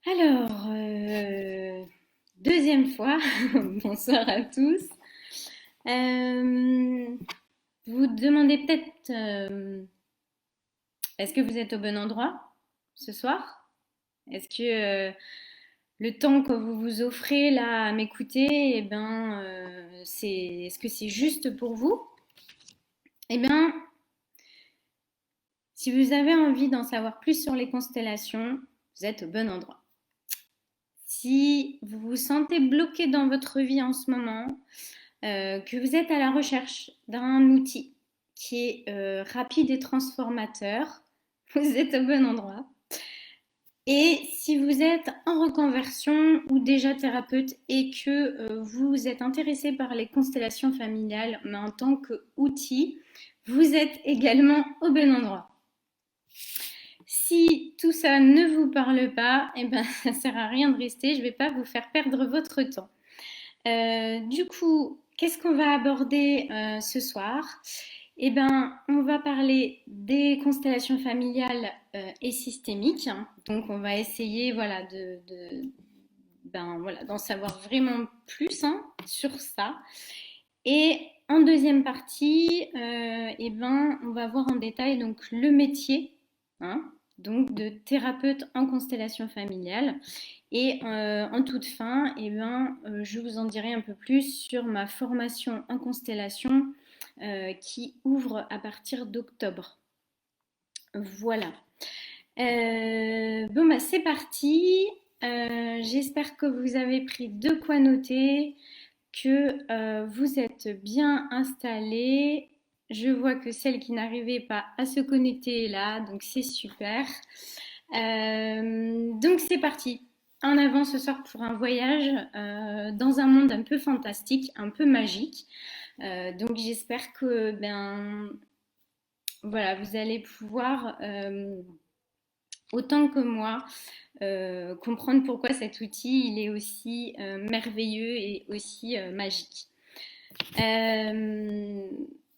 Alors, deuxième fois, bonsoir à tous. Euh, Vous demandez peut-être, est-ce que vous êtes au bon endroit ce soir? Est-ce que le temps que vous vous offrez là à m'écouter, est-ce que c'est juste pour vous? Eh bien, si vous avez envie d'en savoir plus sur les constellations, vous êtes au bon endroit. Si vous vous sentez bloqué dans votre vie en ce moment, que vous êtes à la recherche d'un outil qui est rapide et transformateur, vous êtes au bon endroit. Et si vous êtes en reconversion ou déjà thérapeute et que vous êtes intéressé par les constellations familiales, mais en tant qu'outil, vous êtes également au bon endroit. Si tout ça ne vous parle pas, eh ben, ça ne sert à rien de rester, je ne vais pas vous faire perdre votre temps. Du coup, qu'est-ce qu'on va aborder ce soir? Eh ben, on va parler des constellations familiales et systémiques. Donc, on va essayer, voilà, voilà, d'en savoir vraiment plus sur ça. Et en deuxième partie, on va voir en détail donc le métier, hein, donc de thérapeute en constellation familiale. Et en toute fin, je vous en dirai un peu plus sur ma formation en constellation qui ouvre à partir d'octobre. Voilà. C'est parti. J'espère que vous avez pris de quoi noter, que vous êtes bien installés. Je vois que celle qui n'arrivait pas à se connecter est là, donc c'est super. Donc c'est parti. En avant ce soir pour un voyage dans un monde un peu fantastique, un peu magique. Donc j'espère que voilà, vous allez pouvoir autant que moi comprendre pourquoi cet outil il est aussi merveilleux et aussi magique. Euh,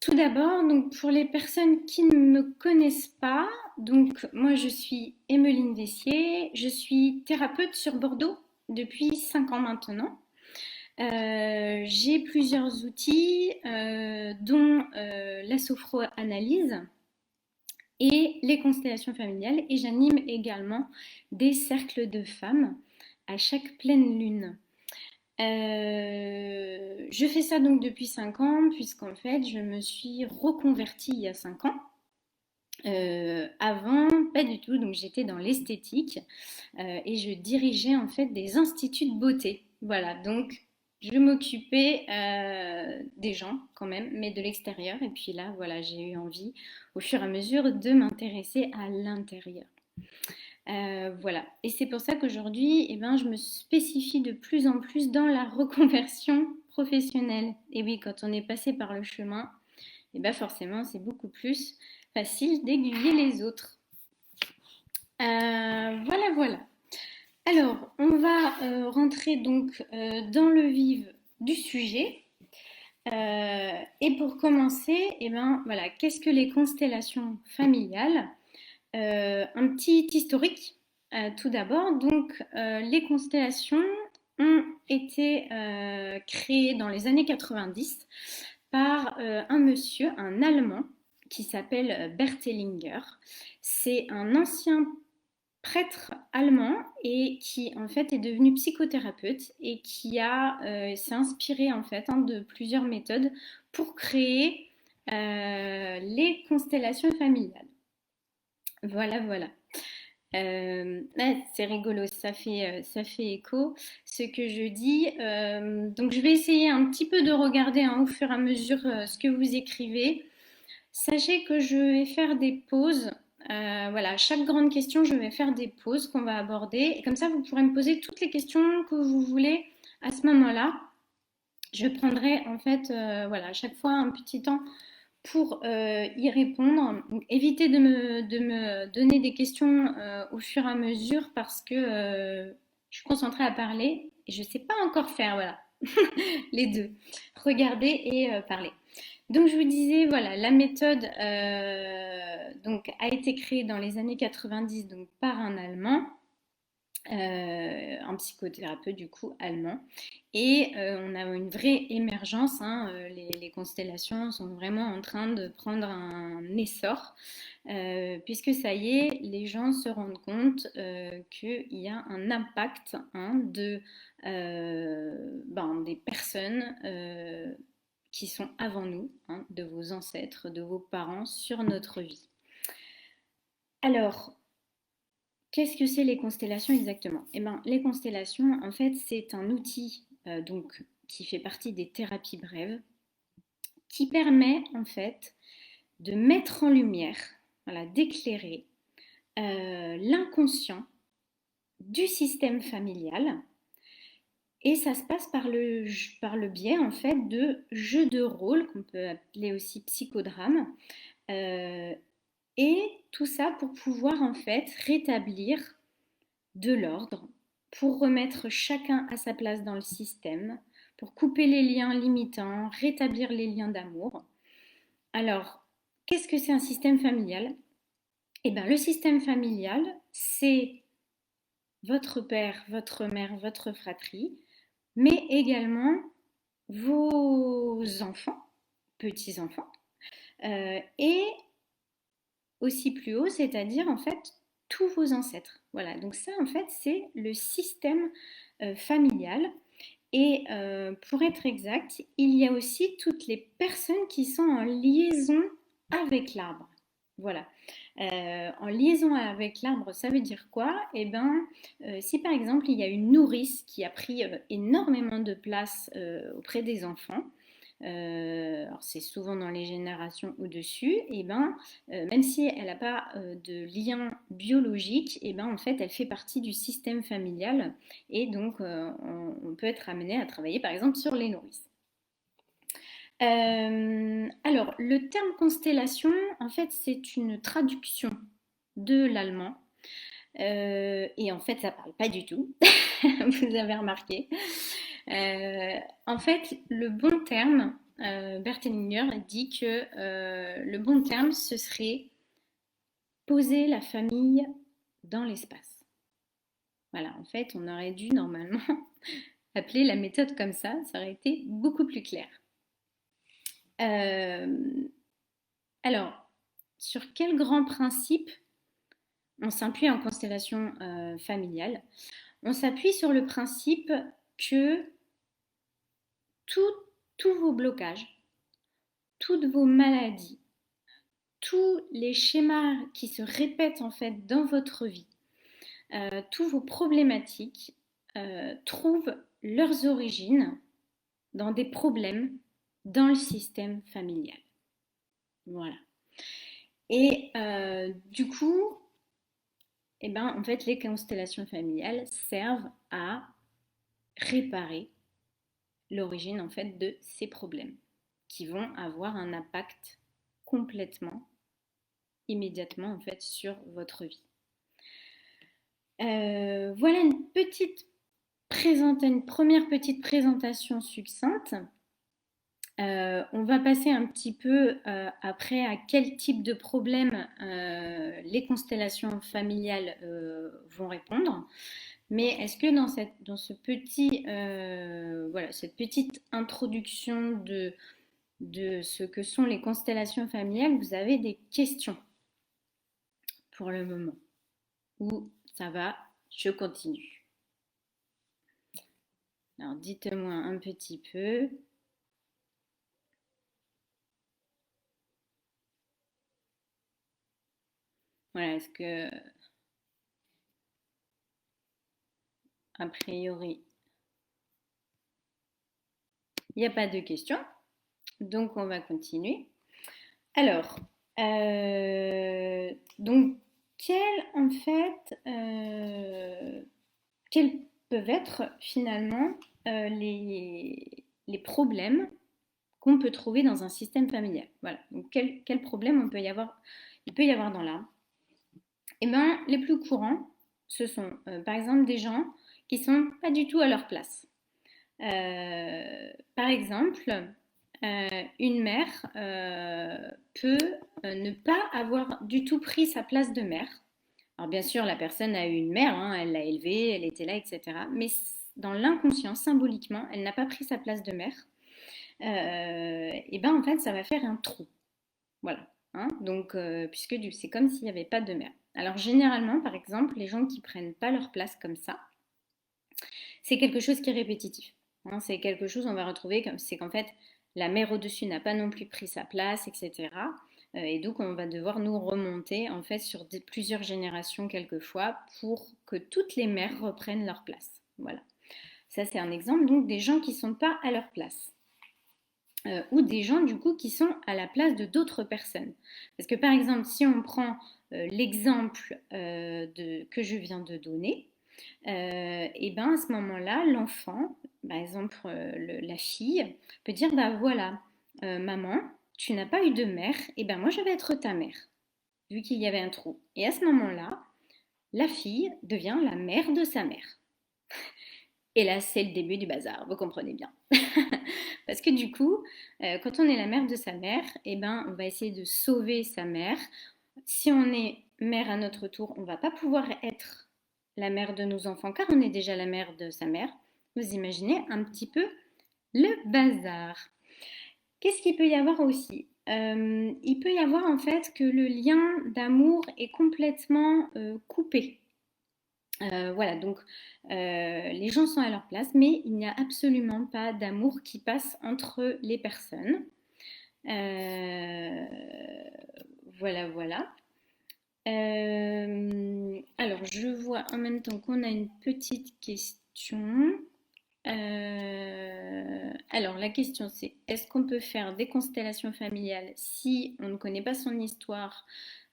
Tout d'abord, donc pour les personnes qui ne me connaissent pas, donc moi je suis Emmeline Dessier, je suis thérapeute sur Bordeaux depuis 5 ans maintenant. J'ai plusieurs outils, dont la sophroanalyse et les constellations familiales, et j'anime également des cercles de femmes à chaque pleine lune. Je fais ça donc depuis 5 ans, puisqu'en fait, je me suis reconvertie il y a 5 ans. Avant, pas du tout, donc j'étais dans l'esthétique et je dirigeais en fait des instituts de beauté. Voilà, donc je m'occupais des gens quand même, mais de l'extérieur. Et puis là, voilà, j'ai eu envie au fur et à mesure de m'intéresser à l'intérieur. Voilà. Et c'est pour ça qu'aujourd'hui, je me spécifie de plus en plus dans la reconversion professionnelle. Et oui, quand on est passé par le chemin, forcément, c'est beaucoup plus facile d'aiguiller les autres. Voilà, voilà. Alors, on va rentrer donc dans le vif du sujet. Et pour commencer, voilà, qu'est-ce que les constellations familiales? Un petit historique tout d'abord. Donc, les constellations ont été créées dans les années 90 par un monsieur, un Allemand, qui s'appelle Bert Hellinger. C'est un ancien prêtre allemand et qui en fait est devenu psychothérapeute et qui s'est inspiré en fait de plusieurs méthodes pour créer les constellations familiales. Voilà, voilà. C'est rigolo, ça fait écho ce que je dis. Donc je vais essayer un petit peu de regarder au fur et à mesure ce que vous écrivez. Sachez que je vais faire des pauses. Voilà, à chaque grande question, je vais faire des pauses qu'on va aborder. Et comme ça, vous pourrez me poser toutes les questions que vous voulez à ce moment-là. Je prendrai en fait, voilà, à chaque fois un petit temps pour y répondre. Donc, évitez de me donner des questions au fur et à mesure parce que je suis concentrée à parler et je ne sais pas encore faire, voilà, les deux. Regarder et parler. Donc je vous disais, voilà, la méthode donc, a été créée dans les années 90 donc, par un Allemand. psychothérapeute du coup allemand. Et on a une vraie émergence, hein, les constellations sont vraiment en train de prendre un essor, puisque ça y est, les gens se rendent compte qu'il y a un impact, hein, des personnes qui sont avant nous, hein, de vos ancêtres, de vos parents sur notre vie. Alors, qu'est-ce que c'est les constellations exactement? Eh bien, les constellations, en fait, c'est un outil donc, qui fait partie des thérapies brèves, qui permet en fait de mettre en lumière, voilà, d'éclairer l'inconscient du système familial. Et ça se passe par le biais en fait de jeux de rôle, qu'on peut appeler aussi psychodrame, et tout ça pour pouvoir en fait rétablir de l'ordre, pour remettre chacun à sa place dans le système, pour couper les liens limitants, rétablir les liens d'amour. Alors, qu'est-ce que c'est un système familial? Eh bien, le système familial, c'est votre père, votre mère, votre fratrie, mais également vos enfants, petits-enfants, et aussi plus haut, c'est-à-dire en fait tous vos ancêtres. Voilà, donc ça en fait c'est le système familial. Et pour être exact, il y a aussi toutes les personnes qui sont en liaison avec l'arbre. Voilà. En liaison avec l'arbre, ça veut dire quoi? Eh bien, si par exemple il y a une nourrice qui a pris énormément de place auprès des enfants, alors c'est souvent dans les générations au-dessus, et ben, même si elle n'a pas de lien biologique, et ben, en fait, elle fait partie du système familial, et donc on peut être amené à travailler par exemple sur les nourrices. Alors, le terme constellation, en fait, c'est une traduction de l'allemand. Et en fait, ça parle pas du tout. Vous avez remarqué. En fait, le bon terme, Bert Hellinger dit que le bon terme, ce serait poser la famille dans l'espace. Voilà, en fait, on aurait dû normalement appeler la méthode comme ça aurait été beaucoup plus clair. Alors, sur quel grand principe on s'appuie en constellation familiale? On s'appuie sur le principe que tous vos blocages, toutes vos maladies, tous les schémas qui se répètent en fait dans votre vie, tous vos problématiques trouvent leurs origines dans des problèmes dans le système familial. Voilà. Et du coup, eh ben, en fait, les constellations familiales servent à réparer l'origine en fait de ces problèmes qui vont avoir un impact complètement, immédiatement en fait sur votre vie. Voilà une première petite présentation succincte. On va passer un petit peu après à quel type de problème les constellations familiales vont répondre. Mais est-ce que dans cette petite introduction de ce que sont les constellations familiales, vous avez des questions pour le moment? Ou ça va, je continue? Alors dites-moi un petit peu. Voilà, est-ce que, a priori, il n'y a pas de questions? Donc, on va continuer. Alors, donc, quels peuvent être finalement les problèmes qu'on peut trouver dans un système familial? Voilà, donc quel problème il peut y avoir dans l'arbre? Eh bien, les plus courants, ce sont par exemple des gens qui ne sont pas du tout à leur place. Par exemple, une mère peut ne pas avoir du tout pris sa place de mère Alors bien sûr, la personne a eu une mère, hein, elle l'a élevée, elle était là, etc. Mais dans l'inconscient, symboliquement, elle n'a pas pris sa place de mère. Et ben en fait, ça va faire un trou. Voilà. Hein. Donc, puisque c'est comme s'il n'y avait pas de mère. Alors généralement, par exemple, les gens qui prennent pas leur place comme ça, c'est quelque chose qui est répétitif. Hein. C'est quelque chose, on va retrouver, c'est qu'en fait, la mère au-dessus n'a pas non plus pris sa place, etc. Et donc, on va devoir nous remonter en fait sur plusieurs générations quelquefois pour que toutes les mères reprennent leur place. Voilà. Ça, c'est un exemple donc des gens qui ne sont pas à leur place. Ou des gens du coup qui sont à la place de d'autres personnes. Parce que par exemple, si on prend l'exemple que je viens de donner, et ben à ce moment-là, l'enfant, par exemple la fille, peut dire bah voilà, maman, tu n'as pas eu de mère, et ben moi je vais être ta mère, vu qu'il y avait un trou. Et à ce moment-là, la fille devient la mère de sa mère. Et là, c'est le début du bazar, vous comprenez bien. Parce que du coup, quand on est la mère de sa mère, eh ben, on va essayer de sauver sa mère. Si on est mère à notre tour, on ne va pas pouvoir être la mère de nos enfants car on est déjà la mère de sa mère. Vous imaginez un petit peu le bazar. Qu'est-ce qu'il peut y avoir aussi? Il peut y avoir en fait que le lien d'amour est complètement coupé. Voilà, donc les gens sont à leur place, mais il n'y a absolument pas d'amour qui passe entre les personnes. Euh, voilà, voilà. Alors, je vois en même temps qu'on a une petite question. Alors, la question c'est, est-ce qu'on peut faire des constellations familiales si on ne connaît pas son histoire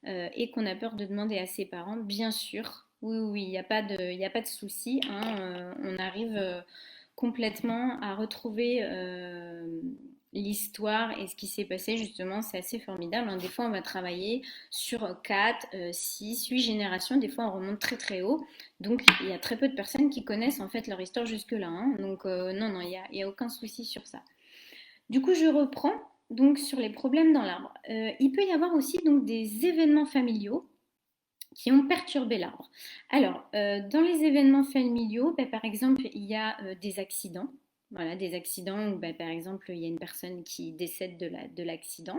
et qu'on a peur de demander à ses parents? Bien sûr, oui, oui, il n'y a pas de souci. Hein, on arrive complètement à retrouver l'histoire et ce qui s'est passé justement, c'est assez formidable. Hein. Des fois, on va travailler sur 4, 6, 8 générations. Des fois, on remonte très très haut. Donc, il y a très peu de personnes qui connaissent en fait leur histoire jusque-là. Hein. Donc, non, non, il y a aucun souci sur ça. Du coup, je reprends donc sur les problèmes dans l'arbre. Il peut y avoir aussi donc des événements familiaux qui ont perturbé l'arbre. Alors, dans les événements familiaux, ben, par exemple, il y a des accidents. Voilà, des accidents où, ben, par exemple, il y a une personne qui décède de l'accident,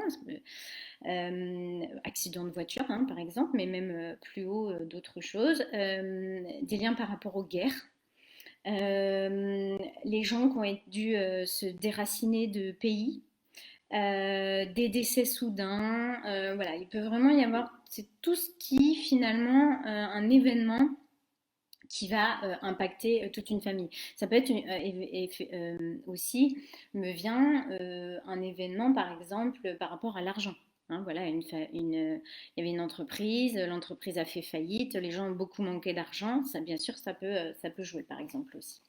accident de voiture, hein, par exemple, mais même plus haut d'autres choses, des liens par rapport aux guerres, les gens qui ont dû se déraciner de pays, des décès soudains, voilà, il peut vraiment y avoir, c'est tout ce qui finalement un événement qui va impacter toute une famille. Ça peut être aussi, me vient un événement par exemple par rapport à l'argent. Hein, voilà, il y avait une entreprise, l'entreprise a fait faillite, les gens ont beaucoup manqué d'argent, ça, bien sûr ça peut jouer par exemple aussi.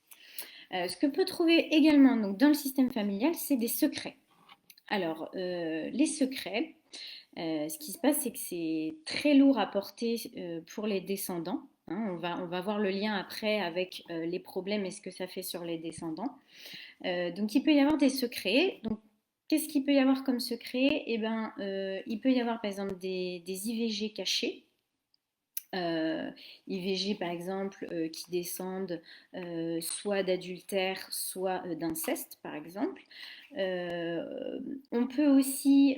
Ce que peut trouver également donc, dans le système familial, c'est des secrets. Alors, les secrets, ce qui se passe, c'est que c'est très lourd à porter pour les descendants. Hein. On va voir le lien après avec les problèmes et ce que ça fait sur les descendants. Donc, il peut y avoir des secrets. Donc, qu'est-ce qu'il peut y avoir comme secret? Eh ben, il peut y avoir par exemple des IVG cachés. IVG par exemple qui descendent soit d'adultère, soit d'inceste par exemple. On peut aussi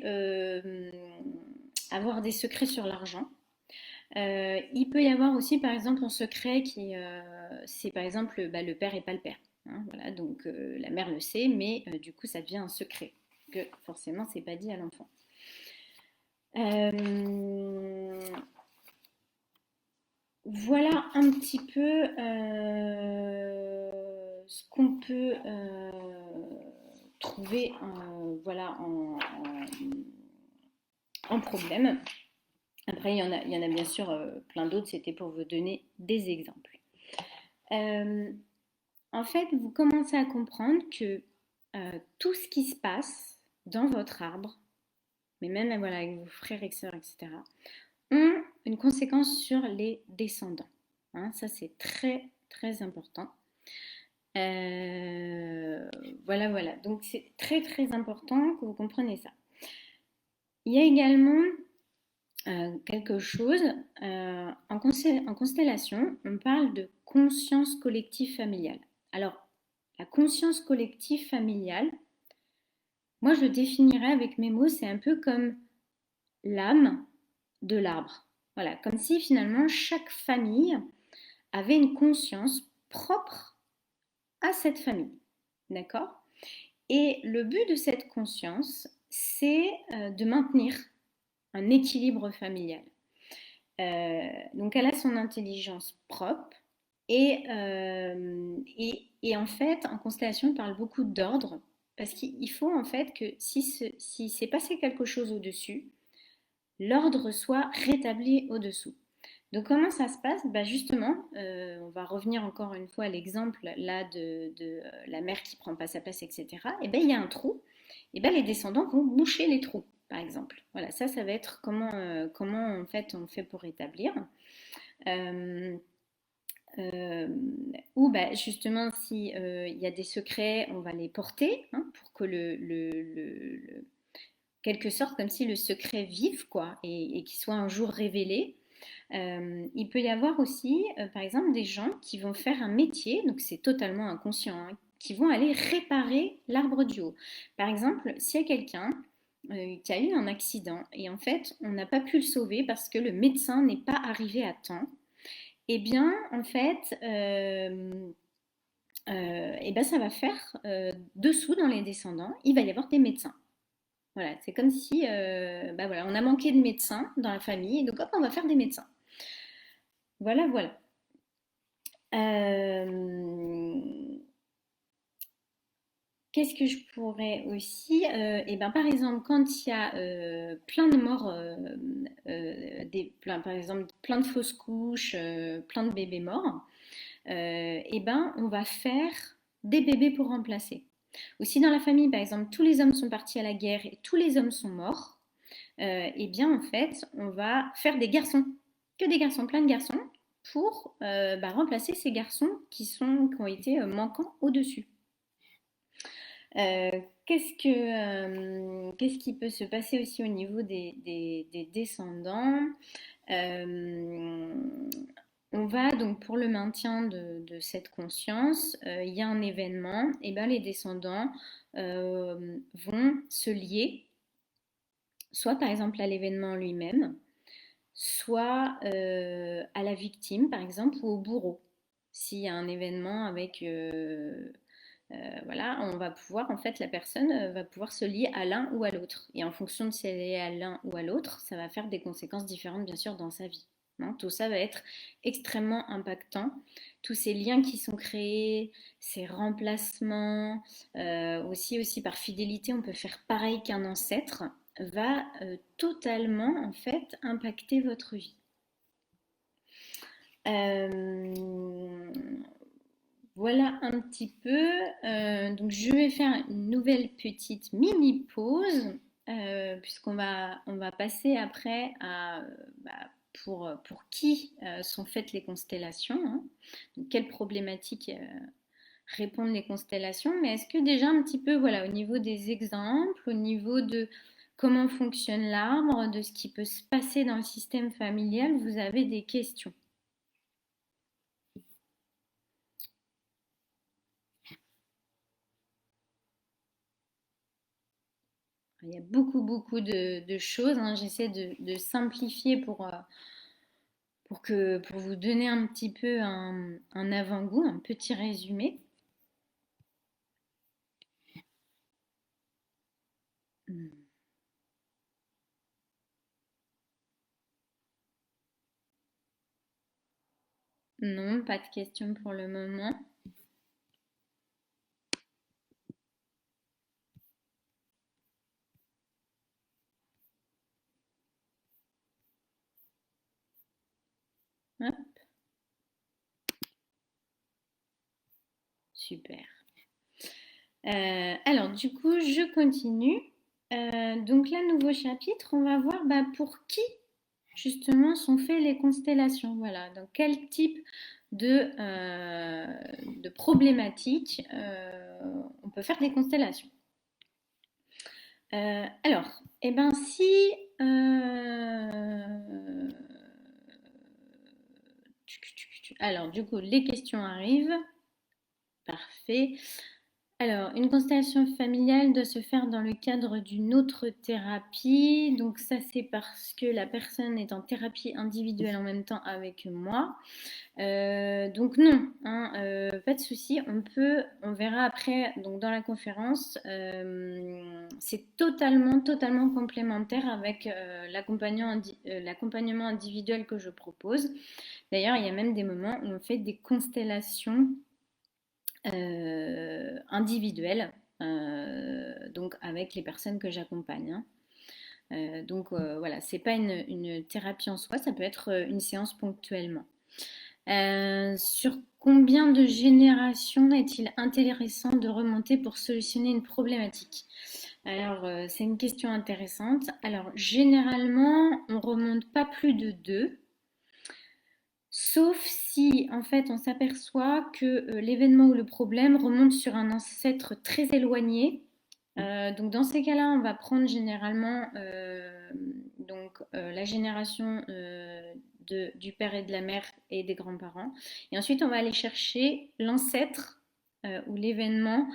avoir des secrets sur l'argent. Il peut y avoir aussi par exemple un secret qui c'est par exemple bah, le père et pas le père. Hein, voilà, donc la mère le sait, mais du coup ça devient un secret que forcément c'est pas dit à l'enfant. Voilà un petit peu ce qu'on peut trouver voilà, en problème. Après, il y en a bien sûr plein d'autres, c'était pour vous donner des exemples. En fait, vous commencez à comprendre que tout ce qui se passe dans votre arbre, mais même voilà, avec vos frères et sœurs, etc., ont une conséquence sur les descendants. Hein, ça, c'est très, très important. Voilà, voilà. Donc, c'est très, très important que vous compreniez ça. Il y a également quelque chose. En constellation, on parle de conscience collective familiale. Alors, la conscience collective familiale, moi je le définirais avec mes mots, c'est un peu comme l'âme de l'arbre. Voilà, comme si finalement chaque famille avait une conscience propre à cette famille. D'accord? Et le but de cette conscience, c'est de maintenir un équilibre familial. Donc elle a son intelligence propre et en fait, en constellation, on parle beaucoup d'ordre parce qu'il faut en fait que si s'est passé quelque chose au-dessus, l'ordre soit rétabli au-dessous. Donc comment ça se passe? Bah justement, on va revenir encore une fois à l'exemple là de la mère qui prend pas sa place, etc. Et ben il y a un trou, et ben les descendants vont boucher les trous, par exemple. Voilà, ça va être comment en fait on fait pour rétablir. Euh, euh, ou bah, justement si il y a des secrets, on va les porter hein, pour que quelque sorte comme si le secret vive quoi et qu'il soit un jour révélé. Il peut y avoir aussi, par exemple, des gens qui vont faire un métier, donc c'est totalement inconscient, hein, qui vont aller réparer l'arbre du haut. Par exemple, s'il y a quelqu'un qui a eu un accident et en fait on n'a pas pu le sauver parce que le médecin n'est pas arrivé à temps, eh bien en fait eh ben, ça va faire dessous dans les descendants, il va y avoir des médecins. Voilà, c'est comme si bah voilà, on a manqué de médecins dans la famille, donc hop, on va faire des médecins. Voilà, voilà. Euh, Qu'est-ce que je pourrais aussi et ben, par exemple, quand il y a plein de morts, par exemple, plein de fausses couches, plein de bébés morts, et ben, on va faire des bébés pour remplacer. Aussi dans la famille, par exemple, tous les hommes sont partis à la guerre et tous les hommes sont morts, et bien en fait, on va faire des garçons, que des garçons, plein de garçons, pour bah, remplacer ces garçons qui ont été manquants au-dessus. Euh, qu'est-ce qui peut se passer aussi au niveau des descendants? Euh, on va donc pour le maintien de cette conscience, il y a un événement, et ben les descendants vont se lier, soit par exemple à l'événement lui-même, soit à la victime par exemple ou au bourreau. S'il y a un événement avec voilà, on va pouvoir, en fait, la personne va pouvoir se lier à l'un ou à l'autre. Et en fonction de si elle est à l'un ou à l'autre, ça va faire des conséquences différentes, bien sûr, dans sa vie. Hein. Tout ça va être extrêmement impactant. Tous ces liens qui sont créés, ces remplacements, aussi par fidélité, on peut faire pareil qu'un ancêtre, va totalement, en fait, impacter votre vie. Euh, Voilà un petit peu. Donc je vais faire une nouvelle petite mini pause puisqu'on va passer après à bah, pour qui sont faites les constellations. Hein. Donc, quelles problématiques répondent les constellations. Mais est-ce que déjà un petit peu voilà au niveau des exemples, au niveau de comment fonctionne l'arbre, de ce qui peut se passer dans le système familial, vous avez des questions? Il y a beaucoup de choses. Hein. J'essaie de simplifier pour vous donner un petit peu un avant-goût, un petit résumé. Non, pas de questions pour le moment. Hop, super. Alors, du coup, je continue. Donc là, nouveau chapitre, on va voir bah, pour qui justement sont faites les constellations. Voilà, donc quel type de problématiques on peut faire des constellations. Alors, eh ben, si Alors, du coup, les questions arrivent. Parfait. Alors, une constellation familiale doit se faire dans le cadre d'une autre thérapie. Donc ça, c'est parce que la personne est en thérapie individuelle en même temps avec moi. Donc non, hein, pas de souci. On verra après donc dans la conférence. C'est totalement complémentaire avec l'accompagnement individuel que je propose. D'ailleurs, il y a même des moments où on fait des constellations individuelles, donc avec les personnes que j'accompagne, hein. Donc voilà, c'est pas une thérapie en soi, ça peut être une séance ponctuellement. Sur combien de générations est-il intéressant de remonter pour solutionner une problématique? Alors, c'est une question intéressante. Alors, généralement, on remonte pas plus de deux. Sauf si, en fait, on s'aperçoit que l'événement ou le problème remonte sur un ancêtre très éloigné. Donc, dans ces cas-là, on va prendre généralement la génération du père et de la mère et des grands-parents. Et ensuite, on va aller chercher l'ancêtre ou l'événement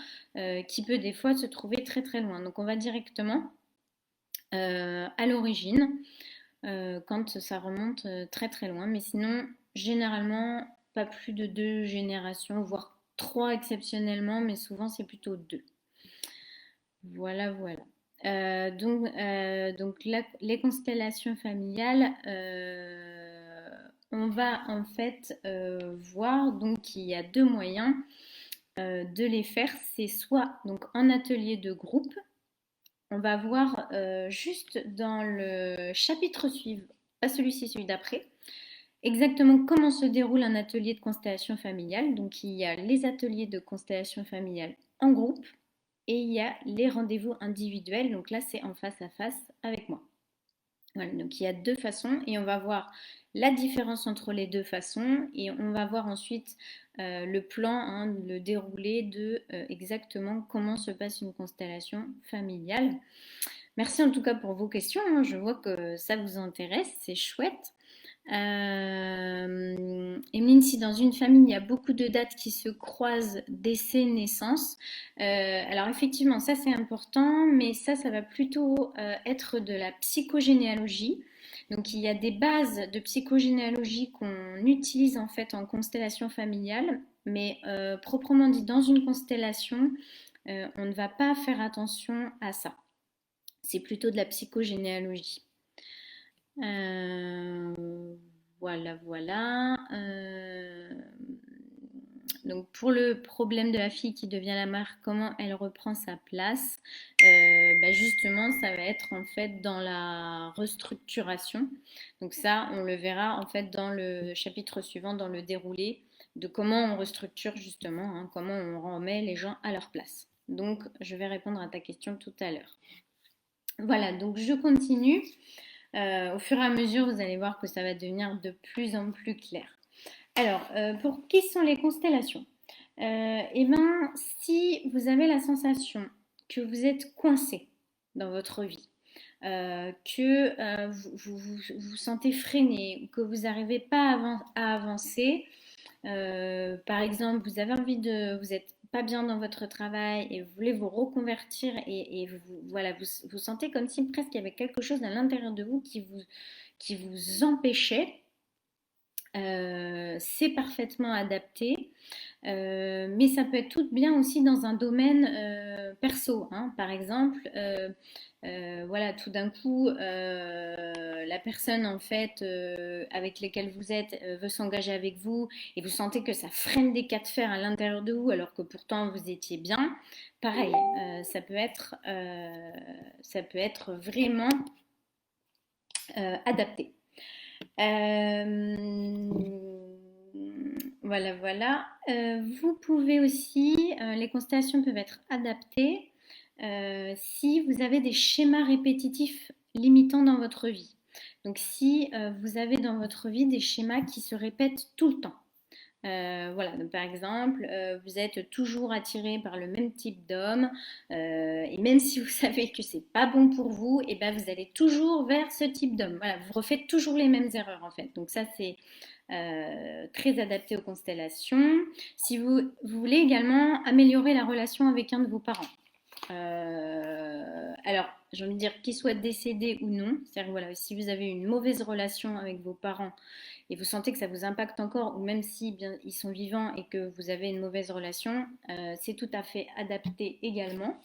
qui peut des fois se trouver très loin. Donc, on va directement à l'origine quand ça remonte très loin. Mais sinon, généralement, pas plus de deux générations, voire trois exceptionnellement, mais souvent c'est plutôt deux. Voilà. Les constellations familiales, on va en fait voir donc qu'il y a deux moyens de les faire. C'est soit donc en atelier de groupe. On va voir juste dans le chapitre suivant, pas celui-ci, celui d'après, exactement comment se déroule un atelier de constellation familiale. Donc il y a les ateliers de constellation familiale en groupe et il y a les rendez-vous individuels. Donc là, c'est en face à face avec moi. Voilà, donc il y a deux façons et on va voir la différence entre les deux façons et on va voir ensuite le plan, hein, le déroulé de exactement comment se passe une constellation familiale. Merci en tout cas pour vos questions, hein. Je vois que ça vous intéresse, c'est chouette. Emeline, si dans une famille il y a beaucoup de dates qui se croisent, décès, naissance, alors effectivement ça c'est important, mais ça va plutôt être de la psychogénéalogie. Donc il y a des bases de psychogénéalogie qu'on utilise en fait en constellation familiale, mais proprement dit dans une constellation, on ne va pas faire attention à ça. C'est plutôt de la psychogénéalogie. Voilà. Donc pour le problème de la fille qui devient la mère, comment elle reprend sa place? Justement, ça va être en fait dans la restructuration. Donc ça, on le verra en fait dans le chapitre suivant, dans le déroulé de comment on restructure justement, hein, comment on remet les gens à leur place. Donc je vais répondre à ta question tout à l'heure. Voilà, donc je continue. Au fur et à mesure, vous allez voir que ça va devenir de plus en plus clair. Alors, pour qui sont les constellations? Si vous avez la sensation que vous êtes coincé dans votre vie, que vous sentez freiné, que vous n'arrivez pas à avancer, par exemple, vous êtes pas bien dans votre travail et vous voulez vous reconvertir et vous sentez comme si presque il y avait quelque chose à l'intérieur de vous qui vous empêchait. C'est parfaitement adapté, mais ça peut être tout bien aussi dans un domaine perso, hein. Par exemple, tout d'un coup, la personne en fait avec laquelle vous êtes veut s'engager avec vous et vous sentez que ça freine des cas de fer à l'intérieur de vous alors que pourtant vous étiez bien. Pareil, ça peut être vraiment adapté. Voilà. Vous pouvez aussi, les constellations peuvent être adaptées si vous avez des schémas répétitifs limitants dans votre vie. Donc si vous avez dans votre vie des schémas qui se répètent tout le temps. Voilà, donc par exemple, vous êtes toujours attiré par le même type d'homme, et même si vous savez que c'est pas bon pour vous, et ben vous allez toujours vers ce type d'homme. Voilà, vous refaites toujours les mêmes erreurs en fait. Donc ça c'est très adapté aux constellations. Si vous voulez également améliorer la relation avec un de vos parents. Alors, j'ai envie de dire qu'il soit décédé ou non. C'est-à-dire, voilà, si vous avez une mauvaise relation avec vos parents et vous sentez que ça vous impacte encore, ou même si bien ils sont vivants et que vous avez une mauvaise relation, c'est tout à fait adapté également.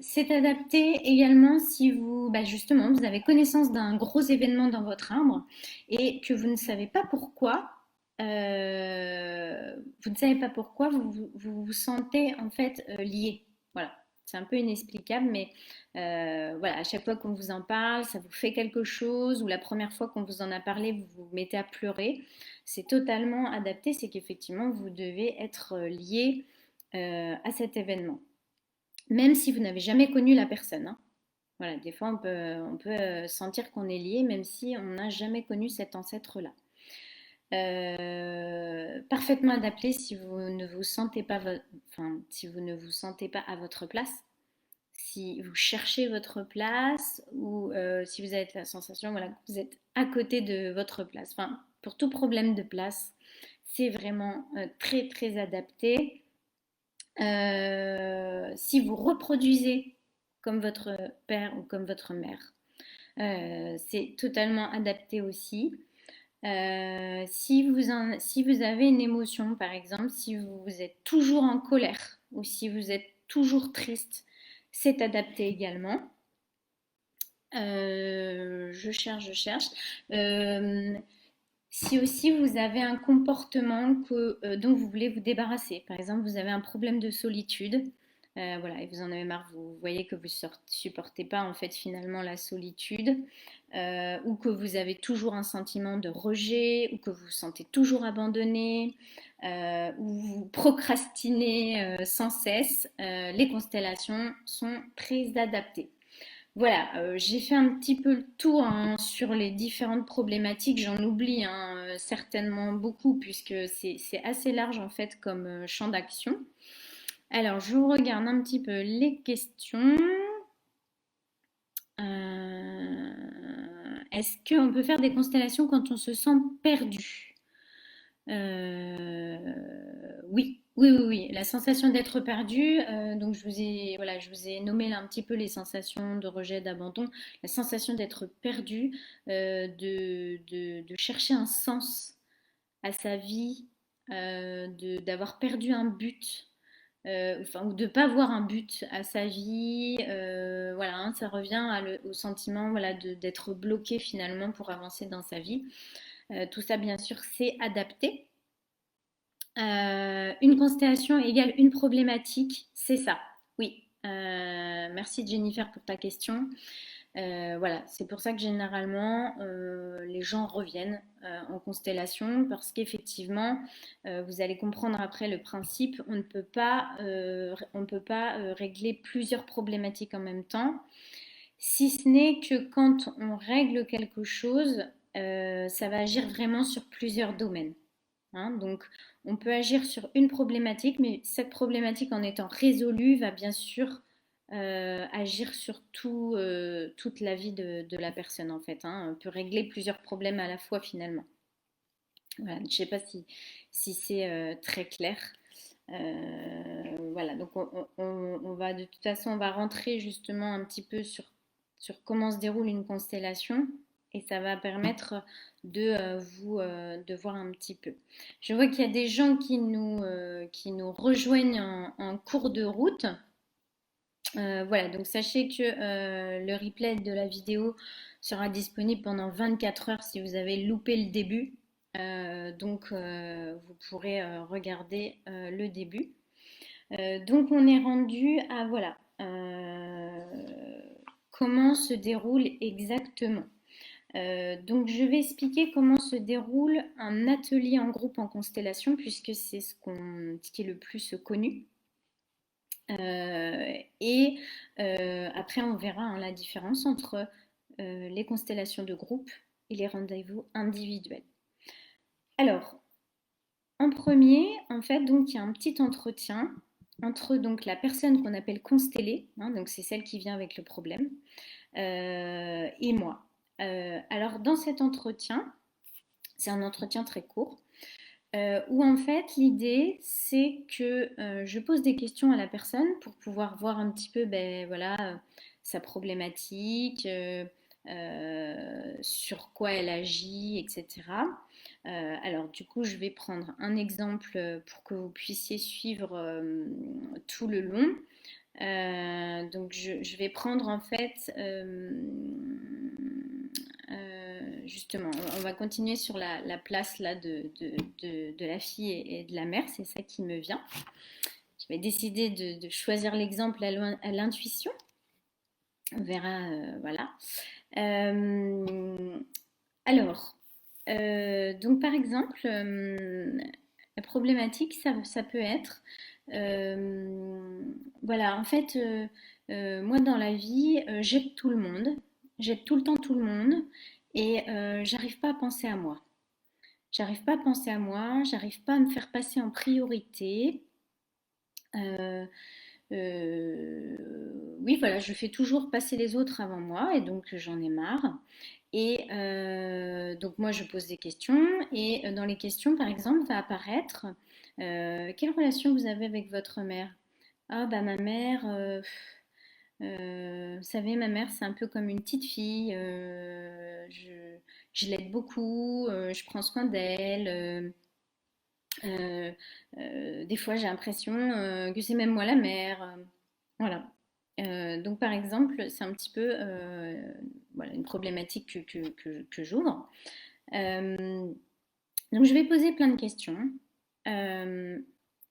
C'est adapté également si vous, bah justement, vous avez connaissance d'un gros événement dans votre arbre et que vous ne savez pas pourquoi, vous ne savez pas pourquoi vous sentez en fait lié. Voilà, c'est un peu inexplicable, mais voilà, à chaque fois qu'on vous en parle, ça vous fait quelque chose, ou la première fois qu'on vous en a parlé, vous vous mettez à pleurer. C'est totalement adapté, c'est qu'effectivement, vous devez être lié à cet événement, même si vous n'avez jamais connu la personne, hein. Voilà, des fois on peut sentir qu'on est lié même si on n'a jamais connu cet ancêtre-là. Parfaitement adapté si vous ne vous sentez pas, enfin, si vous ne vous sentez pas à votre place, si vous cherchez votre place ou si vous avez la sensation voilà, que vous êtes à côté de votre place. Enfin, pour tout problème de place, c'est vraiment très très adapté. Si vous reproduisez comme votre père ou comme votre mère, c'est totalement adapté aussi. Si vous avez une émotion, par exemple, si vous êtes toujours en colère ou si vous êtes toujours triste, c'est adapté également. Je cherche. Euh, Si aussi vous avez un comportement dont vous voulez vous débarrasser, par exemple vous avez un problème de solitude, voilà, et vous en avez marre, vous voyez que vous ne supportez pas en fait finalement la solitude, ou que vous avez toujours un sentiment de rejet, ou que vous vous sentez toujours abandonné, ou vous procrastinez sans cesse, les constellations sont très adaptées. Voilà, j'ai fait un petit peu le tour hein, sur les différentes problématiques. J'en oublie hein, certainement beaucoup puisque c'est assez large en fait comme champ d'action. Alors, je regarde un petit peu les questions. Est-ce qu'on peut faire des constellations quand on se sent perdu? Oui, oui, oui, oui. La sensation d'être perdu. Donc voilà, je vous ai nommé là un petit peu les sensations de rejet, d'abandon. La sensation d'être perdu, de chercher un sens à sa vie, d'avoir perdu un but. Enfin, ou de ne pas voir un but à sa vie, voilà, hein, ça revient au sentiment voilà, d'être bloqué finalement pour avancer dans sa vie. Tout ça, bien sûr, c'est adapté. Une constellation égale une problématique, c'est ça. Oui. Merci Jennifer pour ta question. Voilà, c'est pour ça que généralement les gens reviennent en constellation parce qu'effectivement, vous allez comprendre après le principe, on ne peut pas régler plusieurs problématiques en même temps, si ce n'est que quand on règle quelque chose, ça va agir vraiment sur plusieurs domaines. Hein. Donc, on peut agir sur une problématique, mais cette problématique, en étant résolue, va bien sûr agir sur toute la vie de la personne, en fait. Hein. On peut régler plusieurs problèmes à la fois, finalement. Voilà. Je ne sais pas si c'est très clair. Voilà, donc on va de toute façon, on va rentrer justement un petit peu sur comment se déroule une constellation et ça va permettre de voir un petit peu. Je vois qu'il y a des gens qui nous rejoignent en cours de route. Voilà, donc sachez que le replay de la vidéo sera disponible pendant 24 heures si vous avez loupé le début. Donc vous pourrez regarder le début. Donc on est rendu à voilà comment se déroule exactement. Donc je vais expliquer comment se déroule un atelier en groupe en constellation puisque c'est ce qui est le plus connu. Et après on verra hein, la différence entre les constellations de groupe et les rendez-vous individuels. Alors, en premier, en fait, donc il y a un petit entretien entre donc la personne qu'on appelle constellée, hein, donc c'est celle qui vient avec le problème, et moi. Alors dans cet entretien, c'est un entretien très court, où en fait l'idée c'est que je pose des questions à la personne pour pouvoir voir un petit peu ben, voilà, sa problématique, sur quoi elle agit, etc. Alors du coup je vais prendre un exemple pour que vous puissiez suivre tout le long. Donc je vais prendre en fait justement, on va continuer sur la place là de la fille et de la mère, c'est ça qui me vient. Je vais décider de choisir l'exemple à l'intuition. On verra, voilà. Euh, alors, donc par exemple, la problématique, ça peut être, voilà, en fait, moi dans la vie, j'aide tout le monde, j'aide tout le temps tout le monde, et j'arrive pas à penser à moi. J'arrive pas à penser à moi, j'arrive pas à me faire passer en priorité. Euh, oui, voilà, je fais toujours passer les autres avant moi et donc j'en ai marre. Et donc moi je pose des questions et dans les questions par exemple va apparaître quelle relation vous avez avec votre mère? Ah bah ma mère, vous savez ma mère c'est un peu comme une petite fille, je l'aide beaucoup, je prends soin d'elle. Euh, des fois, j'ai l'impression que c'est même moi la mère. Voilà. Donc, par exemple, c'est un petit peu voilà, une problématique que j'ouvre. Euh, donc, je vais poser plein de questions. Euh,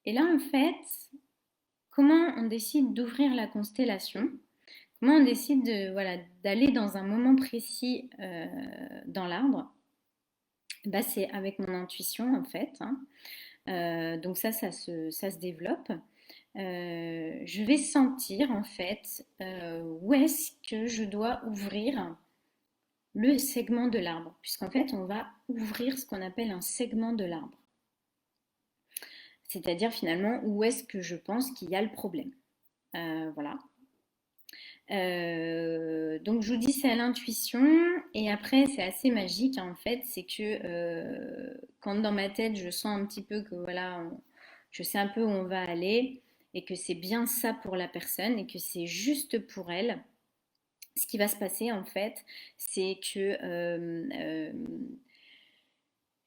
et là, en fait, comment on décide d'ouvrir la constellation? Comment on décide de, voilà, d'aller dans un moment précis dans l'arbre? Bah, c'est avec mon intuition, en fait, hein. Donc ça se développe. Je vais sentir en fait où est-ce que je dois ouvrir le segment de l'arbre, puisqu'en fait on va ouvrir ce qu'on appelle un segment de l'arbre, c'est-à-dire finalement où est-ce que je pense qu'il y a le problème. Voilà. Donc je vous dis c'est à l'intuition et après c'est assez magique hein, en fait, c'est que quand dans ma tête je sens un petit peu que voilà, je sais un peu où on va aller et que c'est bien ça pour la personne et que c'est juste pour elle, ce qui va se passer en fait, c'est que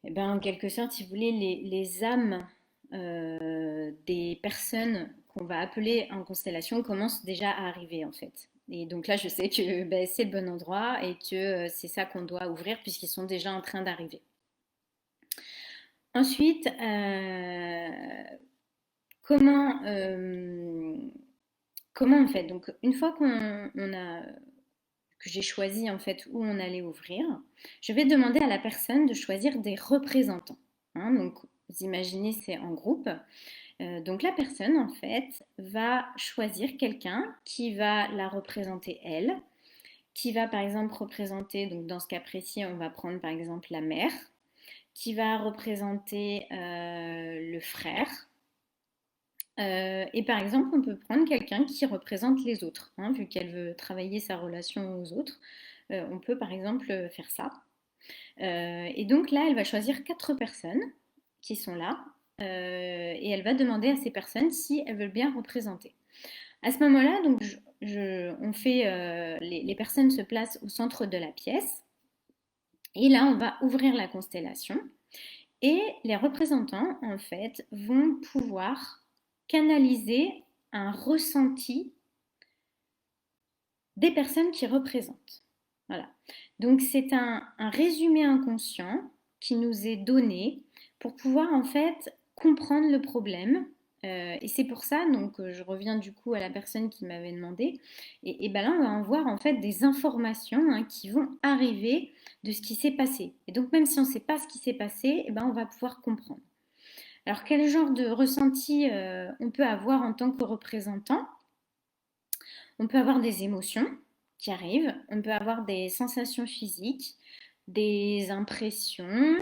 eh ben, en quelque sorte, si vous voulez, les âmes des personnes qu'on va appeler en constellation commencent déjà à arriver en fait. Et donc là, je sais que ben, c'est le bon endroit et que c'est ça qu'on doit ouvrir puisqu'ils sont déjà en train d'arriver. Ensuite, comment, comment on fait? Donc, une fois qu'on a que j'ai choisi en fait où on allait ouvrir, je vais demander à la personne de choisir des représentants. Hein, donc, vous imaginez, c'est en groupe. Donc, la personne en fait va choisir quelqu'un qui va la représenter elle, qui va par exemple représenter, donc dans ce cas précis, on va prendre par exemple la mère, qui va représenter le frère, et par exemple, on peut prendre quelqu'un qui représente les autres, hein, vu qu'elle veut travailler sa relation aux autres. On peut par exemple faire ça. Et donc là, elle va choisir 4 personnes qui sont là et elle va demander à ces personnes si elles veulent bien représenter. À ce moment-là, donc on fait, les personnes se placent au centre de la pièce et là, on va ouvrir la constellation et les représentants, en fait, vont pouvoir canaliser un ressenti des personnes qui représentent. Voilà. Donc c'est un résumé inconscient qui nous est donné pour pouvoir en fait comprendre le problème. Et c'est pour ça, donc je reviens du coup à la personne qui m'avait demandé, et ben là on va en voir en fait des informations hein, qui vont arriver de ce qui s'est passé. Et donc même si on ne sait pas ce qui s'est passé, et ben on va pouvoir comprendre. Alors quel genre de ressenti on peut avoir en tant que représentant? On peut avoir des émotions qui arrivent, on peut avoir des sensations physiques, des impressions.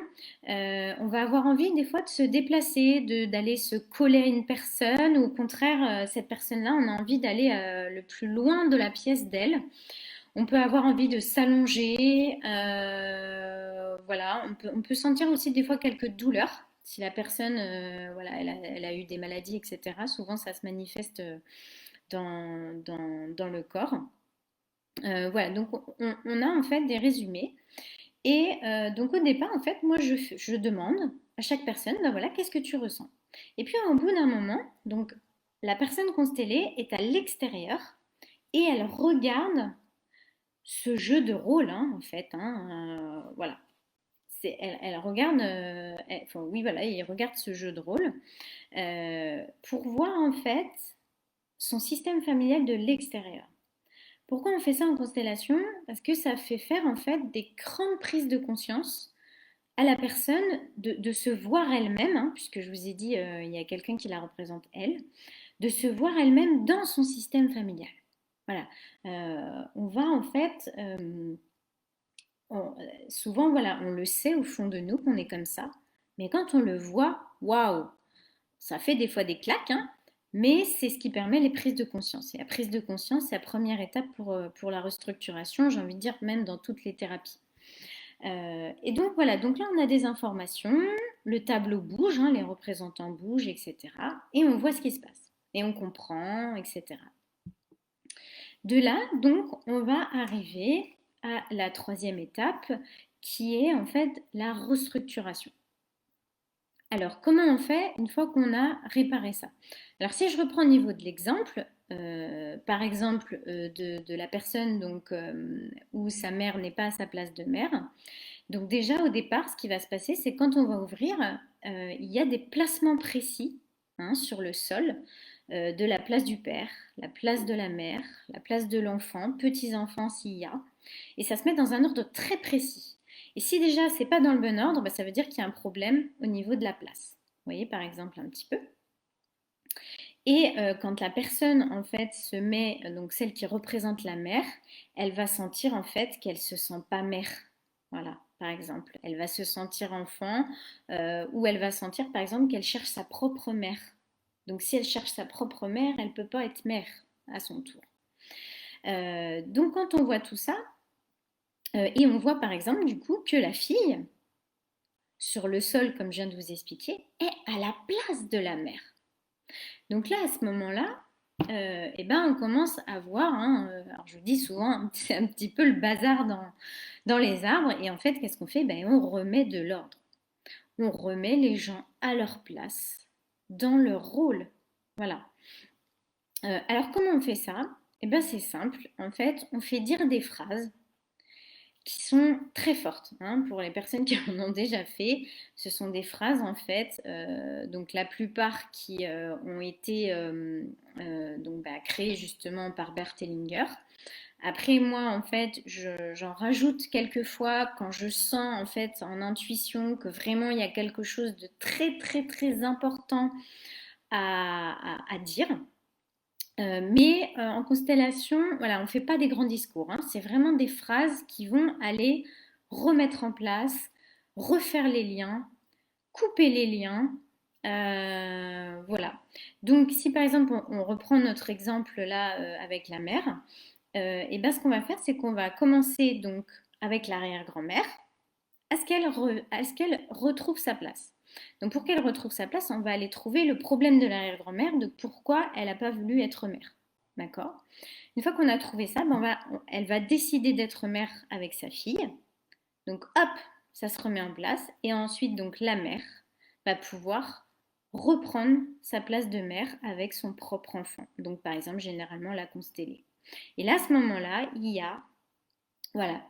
On va avoir envie des fois de se déplacer, d'aller se coller à une personne, ou au contraire, cette personne-là, on a envie d'aller le plus loin de la pièce d'elle. On peut avoir envie de s'allonger, voilà. On peut sentir aussi des fois quelques douleurs. Si la personne, voilà, elle a eu des maladies, etc., souvent ça se manifeste dans le corps. Voilà, donc on a en fait des résumés. Et donc au départ, en fait, moi je demande à chaque personne, ben voilà, qu'est-ce que tu ressens? Et puis au bout d'un moment, donc la personne constellée est à l'extérieur et elle regarde ce jeu de rôle, hein, en fait, hein, voilà. Elle regarde, enfin, oui, voilà, il regarde ce jeu de rôle pour voir en fait son système familial de l'extérieur. Pourquoi on fait ça en constellation? Parce que ça fait faire en fait des grandes prises de conscience à la personne de se voir elle-même, hein, puisque je vous ai dit, il y a quelqu'un qui la représente elle, de se voir elle-même dans son système familial. Voilà. On va en fait, souvent, voilà, on le sait au fond de nous qu'on est comme ça, mais quand on le voit, waouh, ça fait des fois des claques, hein, mais c'est ce qui permet les prises de conscience. Et la prise de conscience, c'est la première étape pour la restructuration, j'ai envie de dire même dans toutes les thérapies. Et donc voilà, donc là on a des informations, le tableau bouge, hein, les représentants bougent, etc. Et on voit ce qui se passe. Et on comprend, etc. De là, donc, on va arriver à la troisième étape qui est en fait la restructuration. Alors, comment on fait une fois qu'on a réparé ça? Alors, si je reprends au niveau de l'exemple, par exemple de la personne donc, où sa mère n'est pas à sa place de mère, donc déjà au départ, ce qui va se passer, c'est quand on va ouvrir, il y a des placements précis, hein, sur le sol de la place du père, la place de la mère, la place de l'enfant, petits-enfants s'il y a, et ça se met dans un ordre très précis. Et si déjà c'est pas dans le bon ordre, bah, ça veut dire qu'il y a un problème au niveau de la place. Vous voyez par exemple un petit peu. Et quand la personne en fait se met, donc celle qui représente la mère, elle va sentir en fait qu'elle se sent pas mère. Voilà, par exemple. Elle va se sentir enfant ou elle va sentir par exemple qu'elle cherche sa propre mère. Donc si elle cherche sa propre mère, elle ne peut pas être mère à son tour. Donc quand on voit tout ça, et on voit par exemple du coup que la fille, sur le sol, comme je viens de vous expliquer, est à la place de la mère. Donc là, à ce moment-là, eh ben, on commence à voir, hein, alors je vous dis souvent, c'est un petit peu le bazar dans les arbres, et en fait, qu'est-ce qu'on fait? Ben, on remet de l'ordre. On remet les gens à leur place, dans leur rôle. Voilà. Alors comment on fait ça? Eh ben, c'est simple. En fait, on fait dire des phrases qui sont très fortes, hein, pour les personnes qui en ont déjà fait. Ce sont des phrases en fait, donc la plupart qui ont été donc, créées justement par Bert Hellinger. Après moi en fait, j'en rajoute quelques fois quand je sens en fait en intuition que vraiment il y a quelque chose de très très très important à dire. Mais en constellation, voilà, on ne fait pas des grands discours, hein. C'est vraiment des phrases qui vont aller remettre en place, refaire les liens, couper les liens. Voilà. Donc, si par exemple on reprend notre exemple là avec la mère, et ben ce qu'on va faire, c'est qu'on va commencer donc avec l'arrière-grand-mère à ce qu'elle retrouve sa place. Donc pour qu'elle retrouve sa place, on va aller trouver le problème de l'arrière-grand-mère, de pourquoi elle n'a pas voulu être mère. D'accord? Une fois qu'on a trouvé ça, ben elle va décider d'être mère avec sa fille. Donc hop, ça se remet en place. Et ensuite, donc la mère va pouvoir reprendre sa place de mère avec son propre enfant. Donc par exemple, généralement la constellée. Et là, à ce moment-là, il y a, voilà,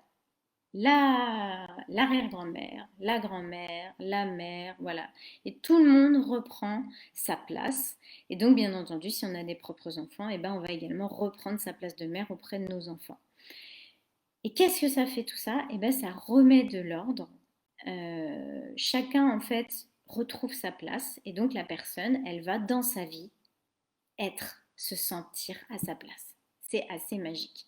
l'arrière-grand-mère, la grand-mère, la mère, voilà. Et tout le monde reprend sa place. Et donc, bien entendu, si on a des propres enfants, eh ben, on va également reprendre sa place de mère auprès de nos enfants. Et qu'est-ce que ça fait tout ça? Eh ben, ça remet de l'ordre. Chacun, en fait, retrouve sa place. Et donc, la personne, elle va, dans sa vie, se sentir à sa place. C'est assez magique.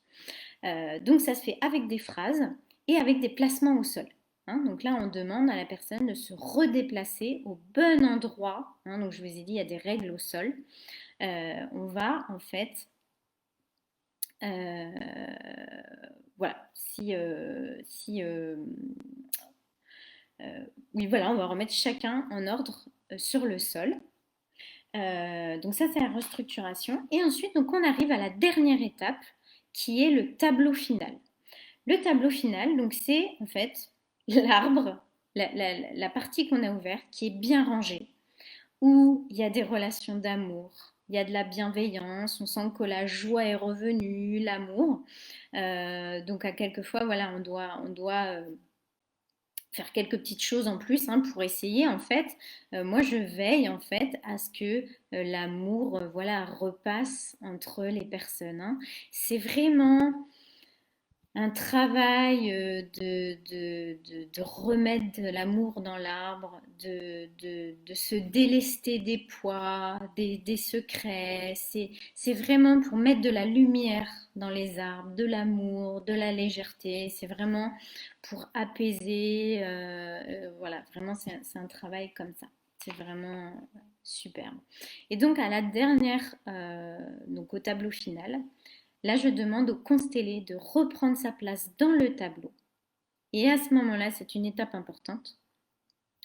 Donc, ça se fait avec des phrases et avec des placements au sol. hein. Donc là, on demande à la personne de se redéplacer au bon endroit, hein. Donc je vous ai dit, il y a des règles au sol. On va en fait, euh, voilà, oui, voilà, on va remettre chacun en ordre sur le sol. Donc ça, c'est la restructuration. Et ensuite, donc, on arrive à la dernière étape, qui est le tableau final. Le tableau final, donc c'est en fait l'arbre, la partie qu'on a ouverte, qui est bien rangée, où il y a des relations d'amour, il y a de la bienveillance, on sent que la joie est revenue, l'amour. Donc à quelquefois, voilà, on doit faire quelques petites choses en plus, hein, pour essayer en fait. Moi, je veille en fait à ce que l'amour, voilà, repasse entre les personnes, hein. C'est vraiment un travail de remettre de l'amour dans l'arbre, de se délester des poids, des secrets. C'est vraiment pour mettre de la lumière dans les arbres, de l'amour, de la légèreté. C'est vraiment pour apaiser. Voilà, vraiment, c'est un travail comme ça. C'est vraiment superbe. Et donc, à la dernière, donc au tableau final, là, je demande au constellé de reprendre sa place dans le tableau. Et à ce moment-là, c'est une étape importante.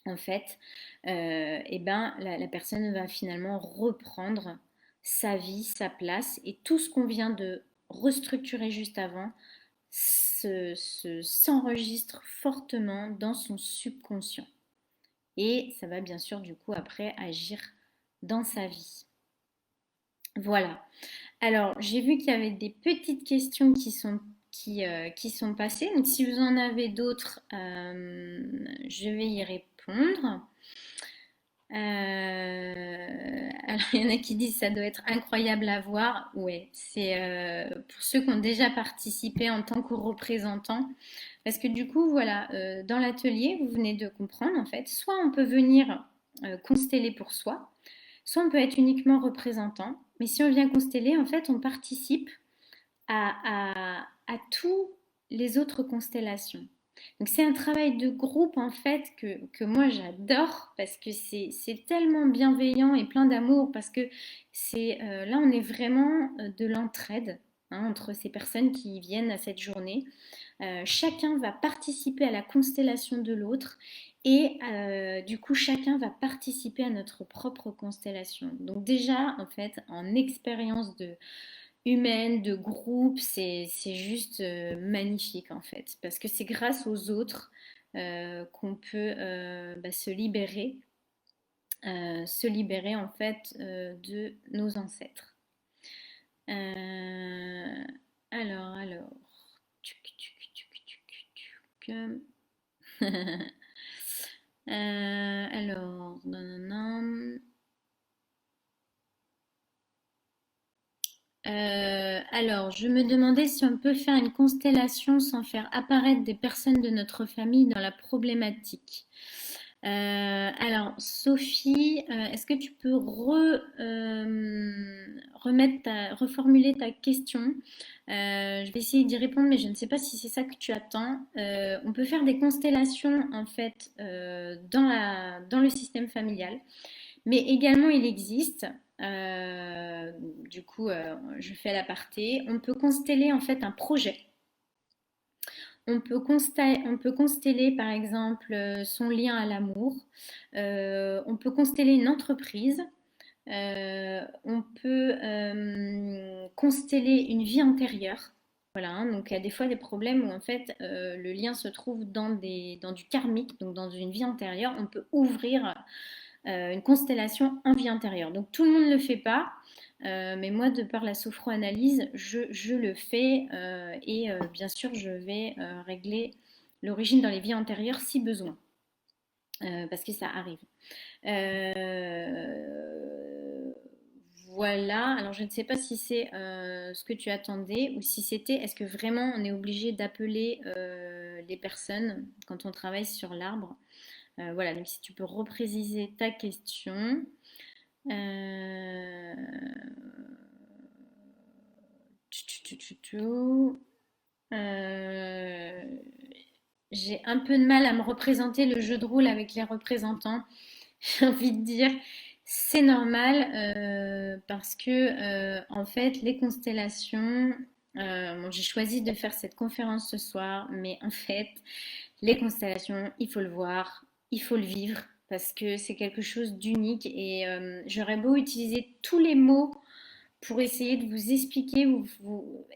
En fait, eh ben, la personne va finalement reprendre sa vie, sa place, et tout ce qu'on vient de restructurer juste avant s'enregistre fortement dans son subconscient. Et ça va bien sûr du coup après agir dans sa vie. Voilà. Alors, j'ai vu qu'il y avait des petites questions qui sont passées. Donc, si vous en avez d'autres, je vais y répondre. Alors, il y en a qui disent ça doit être incroyable à voir. Oui, c'est pour ceux qui ont déjà participé en tant que représentants. Parce que du coup, voilà, dans l'atelier, vous venez de comprendre, en fait, soit on peut venir consteller pour soi, soit on peut être uniquement représentant. Mais si on vient consteller, en fait, on participe à tous les autres constellations. Donc c'est un travail de groupe en fait que moi j'adore parce que c'est tellement bienveillant et plein d'amour parce que là on est vraiment de l'entraide, hein, entre ces personnes qui viennent à cette journée. Chacun va participer à la constellation de l'autre et du coup chacun va participer à notre propre constellation. Donc déjà en fait en expérience humaine, de groupe, c'est juste magnifique en fait, parce que c'est grâce aux autres qu'on peut se libérer en fait de nos ancêtres. Euh, alors, tuc, tuc, tuc, tuc, tuc. Alors, non, non, non. Alors, je me demandais si on peut faire une constellation sans faire apparaître des personnes de notre famille dans la problématique. Sophie, est-ce que tu peux reformuler ta question? Je vais essayer d'y répondre, mais je ne sais pas si c'est ça que tu attends. On peut faire des constellations en fait dans le système familial. Mais également, il existe, du coup, je fais l'aparté, on peut consteller en fait un projet. On peut consteller par exemple son lien à l'amour. On peut consteller une entreprise. On peut consteller une vie antérieure. Voilà, hein, donc il y a des fois des problèmes où en fait le lien se trouve dans du karmique, donc dans une vie antérieure. On peut ouvrir une constellation en vie intérieure. Donc tout le monde ne le fait pas, mais moi de par la sophroanalyse, je le fais et bien sûr je vais régler l'origine dans les vies antérieures si besoin, parce que ça arrive. Euh, voilà, alors je ne sais pas si c'est ce que tu attendais ou si c'était, est-ce que vraiment on est obligé d'appeler les personnes quand on travaille sur l'arbre. Voilà, donc si tu peux repréciser ta question. Euh, tu, tu, tu, tu, tu. Euh, j'ai un peu de mal à me représenter le jeu de rôle avec les représentants. J'ai envie de dire, c'est normal parce que en fait, les constellations. Bon, j'ai choisi de faire cette conférence ce soir, mais en fait, les constellations, il faut le voir, il faut le vivre parce que c'est quelque chose d'unique et j'aurais beau utiliser tous les mots pour essayer de vous expliquer,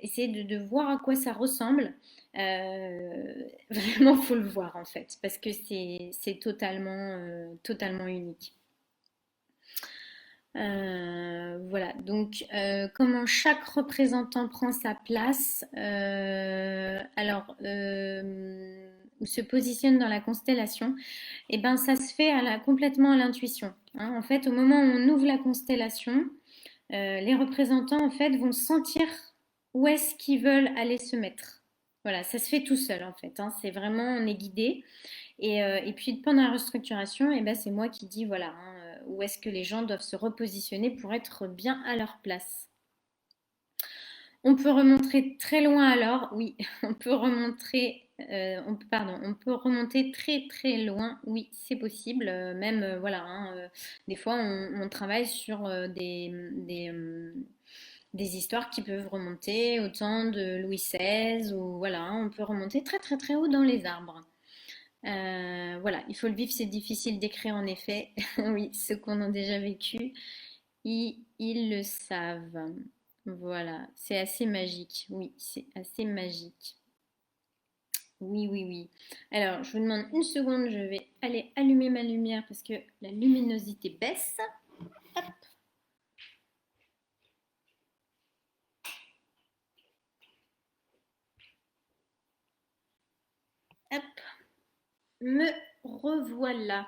essayer de voir à quoi ça ressemble. Vraiment, faut le voir en fait, parce que c'est totalement unique. Voilà, donc comment chaque représentant prend sa place, ou se positionne dans la constellation, et ben ça se fait complètement à l'intuition, hein. En fait, au moment où on ouvre la constellation, les représentants en fait vont sentir où est-ce qu'ils veulent aller se mettre. Voilà, ça se fait tout seul en fait, hein. C'est vraiment, on est guidé. Et puis pendant la restructuration, eh ben, c'est moi qui dis voilà, hein, où est-ce que les gens doivent se repositionner pour être bien à leur place. On peut remonter très loin alors, oui, on peut remonter, on peut remonter très très loin, oui, c'est possible. Même, voilà, hein, des fois on travaille sur des histoires qui peuvent remonter au temps de Louis XVI, ou voilà, hein, on peut remonter très très très haut dans les arbres. Voilà, il faut le vivre, c'est difficile d'écrire en effet. Oui, ceux qu'on a déjà vécu, ils le savent. Voilà, c'est assez magique. Oui, c'est assez magique. Oui, oui, oui. Alors, je vous demande une seconde, je vais aller allumer ma lumière parce que la luminosité baisse. Hop, hop, me revoilà.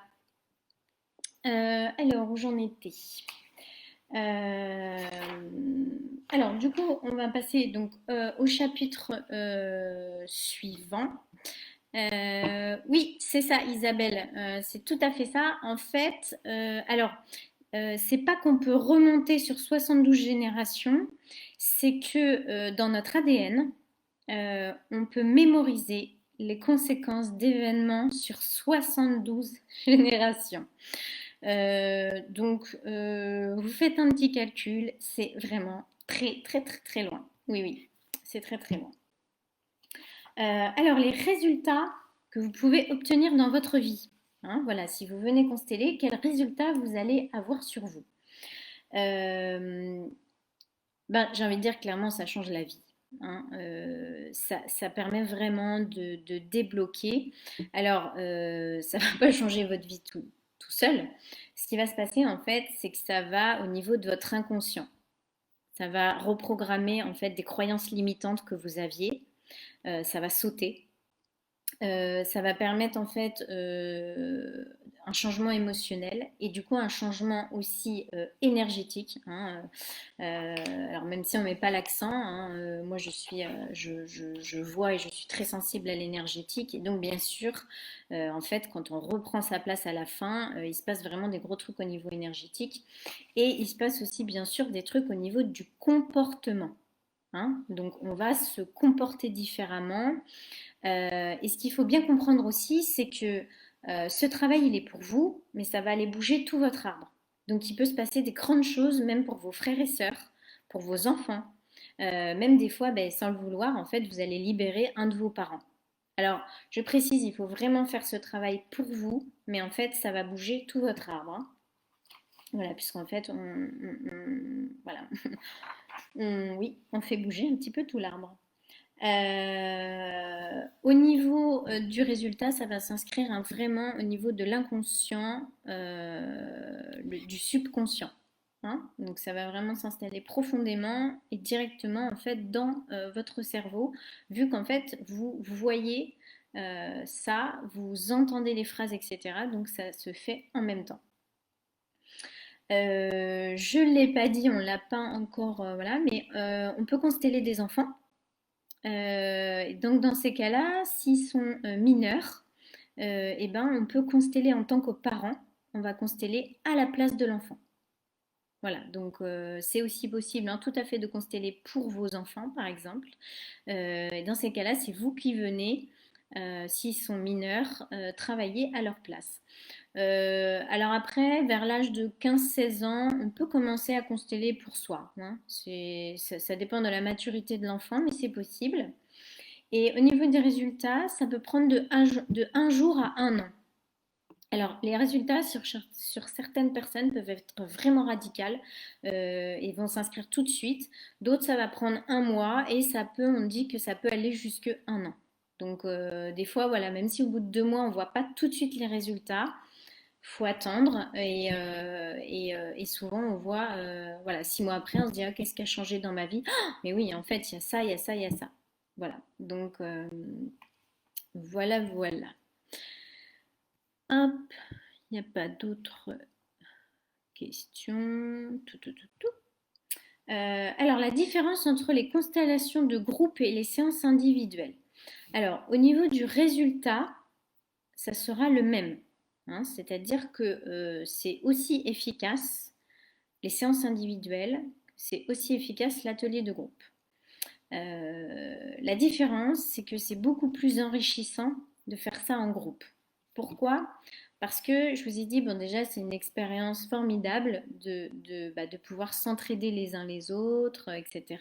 Alors, où j'en étais? Euh, alors, du coup, on va passer donc au chapitre suivant. Oui, c'est ça, Isabelle. C'est tout à fait ça. En fait, c'est pas qu'on peut remonter sur 72 générations, c'est que dans notre ADN, on peut mémoriser les conséquences d'événements sur 72 générations. Vous faites un petit calcul, c'est vraiment très, très, très, très loin. Oui, oui, c'est très, très loin. Alors, les résultats que vous pouvez obtenir dans votre vie. Hein, voilà, si vous venez consteller, quels résultats vous allez avoir sur vous? Euh, j'ai envie de dire clairement, ça change la vie. Hein, ça permet vraiment de débloquer. Alors, ça ne va pas changer votre vie tout seul. Ce qui va se passer, en fait, c'est que ça va au niveau de votre inconscient. Ça va reprogrammer, en fait, des croyances limitantes que vous aviez. Ça va sauter. Ça va permettre en fait un changement émotionnel et du coup un changement aussi énergétique, hein. Alors même si on ne met pas l'accent, hein, moi je vois et je suis très sensible à l'énergétique et donc bien sûr en fait quand on reprend sa place à la fin, il se passe vraiment des gros trucs au niveau énergétique et il se passe aussi bien sûr des trucs au niveau du comportement. Hein. Donc on va se comporter différemment. Et ce qu'il faut bien comprendre aussi, c'est que ce travail, il est pour vous, mais ça va aller bouger tout votre arbre. Donc il peut se passer des grandes choses, même pour vos frères et sœurs, pour vos enfants. Même des fois, ben, sans le vouloir, en fait, vous allez libérer un de vos parents. Alors, je précise, il faut vraiment faire ce travail pour vous, mais en fait, ça va bouger tout votre arbre. Hein. Voilà, puisqu'en fait, voilà, oui, on fait bouger un petit peu tout l'arbre. Au niveau du résultat, ça va s'inscrire hein, vraiment au niveau de l'inconscient, du subconscient. Hein. Donc ça va vraiment s'installer profondément et directement en fait dans votre cerveau, vu qu'en fait vous voyez ça, vous entendez les phrases, etc. Donc ça se fait en même temps. Je ne l'ai pas dit, on l'a pas encore, voilà, mais on peut consteller des enfants. Donc dans ces cas-là, s'ils sont mineurs, eh ben, on peut consteller en tant que parent, on va consteller à la place de l'enfant. Voilà, donc c'est aussi possible hein, tout à fait de consteller pour vos enfants, par exemple. Et dans ces cas-là, c'est vous qui venez s'ils sont mineurs, travailler à leur place. Alors après, vers l'âge de 15-16 ans, on peut commencer à consteller pour soi, hein. Ça dépend de la maturité de l'enfant, mais c'est possible. Et au niveau des résultats, ça peut prendre de un jour à un an. Alors, les résultats sur certaines personnes peuvent être vraiment radicales et vont s'inscrire tout de suite. D'autres, ça va prendre un mois et on dit que ça peut aller jusque un an. Donc, des fois, voilà, même si au bout de 2 mois, on voit pas tout de suite les résultats, faut attendre et souvent on voit, voilà, 6 mois après, on se dit ah, qu'est-ce qui a changé dans ma vie? Ah, mais oui, en fait, il y a ça, il y a ça, il y a ça. Voilà. Donc, voilà, voilà. Hop, il n'y a pas d'autres questions. Alors, la différence entre les constellations de groupe et les séances individuelles. Alors, au niveau du résultat, ça sera le même, hein, c'est-à-dire que c'est aussi efficace les séances individuelles, c'est aussi efficace l'atelier de groupe. La différence, c'est que c'est beaucoup plus enrichissant de faire ça en groupe. Pourquoi? Parce que je vous ai dit, bon déjà c'est une expérience formidable de pouvoir s'entraider les uns les autres, etc.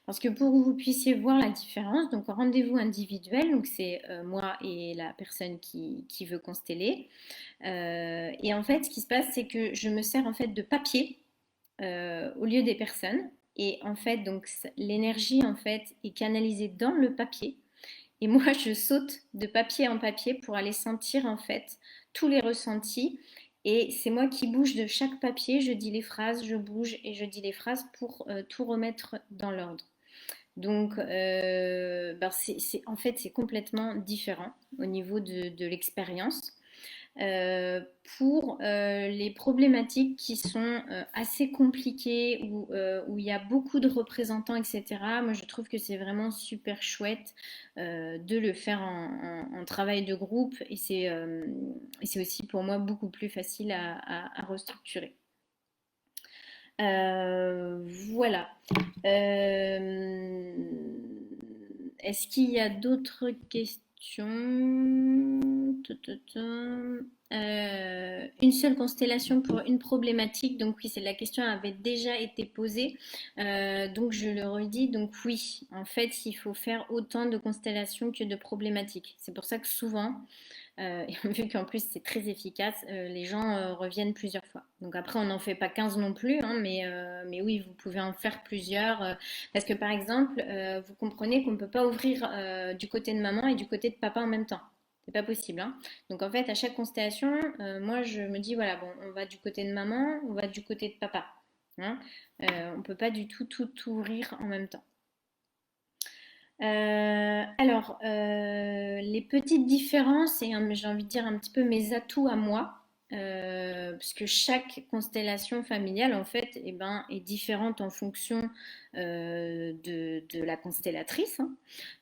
Parce que pour que vous puissiez voir la différence, donc en rendez-vous individuel, donc c'est moi et la personne qui veut consteller. Et en fait, ce qui se passe, c'est que je me sers en fait de papier au lieu des personnes. Et en fait, donc l'énergie en fait est canalisée dans le papier. Et moi, je saute de papier en papier pour aller sentir en fait tous les ressentis. Et c'est moi qui bouge de chaque papier, je dis les phrases, je bouge et je dis les phrases pour tout remettre dans l'ordre. Donc, en fait, c'est complètement différent au niveau de l'expérience. Pour les problématiques qui sont assez compliquées, où il y a beaucoup de représentants, etc., moi je trouve que c'est vraiment super chouette de le faire en travail de groupe et c'est aussi pour moi beaucoup plus facile à restructurer. Voilà. Euh, Est-ce qu'il y a d'autres questions? Une seule constellation pour une problématique. Donc oui, c'est la question avait déjà été posée. Donc je le redis. Donc oui, en fait, il faut faire autant de constellations que de problématiques. C'est pour ça que souvent, vu qu'en plus c'est très efficace, les gens reviennent plusieurs fois. Donc après, on n'en fait pas 15 non plus, hein, mais oui, vous pouvez en faire plusieurs. Parce que par exemple, vous comprenez qu'on ne peut pas ouvrir du côté de maman et du côté de papa en même temps. C'est pas possible, hein. Donc en fait, à chaque constellation, moi je me dis, voilà, bon, on va du côté de maman, on va du côté de papa, hein. On peut pas du tout ouvrir en même temps. Les petites différences et j'ai envie de dire un petit peu mes atouts à moi, parce que chaque constellation familiale en fait est différente en fonction de la constellatrice, hein,